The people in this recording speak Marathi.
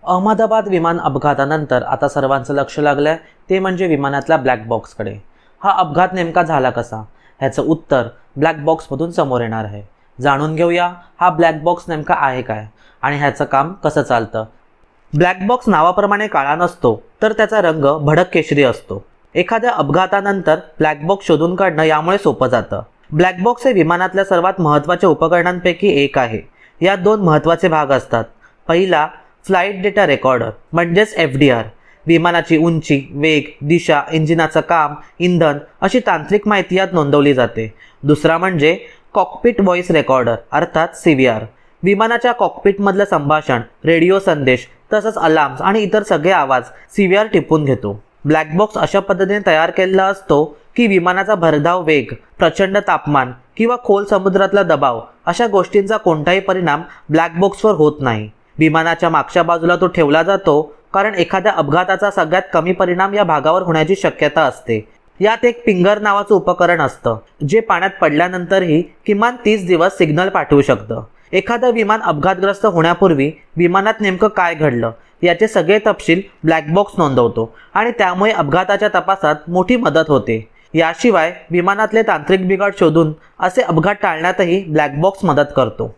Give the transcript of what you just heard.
अहमदाबाद विमान अपघातानंतर आता सर्वांचं लक्ष लागलंय ते म्हणजे विमानातल्या ब्लॅक बॉक्सकडे. हा अपघात नेमका झाला कसा, ह्याचं उत्तर ब्लॅक बॉक्समधून समोर येणार आहे. जाणून घेऊया हा ब्लॅक बॉक्स नेमका आहे काय आणि ह्याचं काम कसं चालतं. ब्लॅक बॉक्स नावाप्रमाणे काळा नसतो, तर त्याचा रंग भडक केशरी असतो. एखाद्या अपघातानंतर ब्लॅक बॉक्स शोधून काढणं यामुळे सोपं जातं. ब्लॅक बॉक्स हे विमानातल्या सर्वात महत्त्वाच्या उपकरणांपैकी एक आहे. यात दोन महत्त्वाचे भाग असतात. पहिला फ्लाईट डेटा रेकॉर्डर म्हणजेच FDR. विमानाची उंची, वेग, दिशा, इंजिनाचं काम, इंधन अशी तांत्रिक माहिती यात नोंदवली जाते. दुसरा म्हणजे कॉकपिट व्हॉइस रेकॉर्डर अर्थात CVR. विमानाच्या कॉकपिटमधलं संभाषण, रेडिओ संदेश तसंच अलार्म्स आणि इतर सगळे आवाज CVR टिपून घेतो. ब्लॅक बॉक्स अशा पद्धतीने तयार केलेला असतो की विमानाचा भरधाव वेग, प्रचंड तापमान किंवा खोल समुद्रातला दबाव अशा गोष्टींचा कोणताही परिणाम ब्लॅक बॉक्सवर होत नाही. विमानाच्या मागच्या बाजूला तो ठेवला जातो कारण एखाद्या अपघाताचा सगळ्यात कमी परिणाम या भागावर होण्याची शक्यता असते. यात एक पिंगर नावाचं उपकरण असतं जे पाण्यात पडल्यानंतरही किमान 30 दिवस सिग्नल पाठवू शकतं. एखादं विमान अपघातग्रस्त होण्यापूर्वी विमानात नेमकं काय घडलं याचे सगळे तपशील ब्लॅक बॉक्स नोंदवतो आणि त्यामुळे अपघाताच्या तपासात मोठी मदत होते. याशिवाय विमानातले तांत्रिक बिघाड शोधून असे अपघात टाळण्यातही ब्लॅक बॉक्स मदत करतो.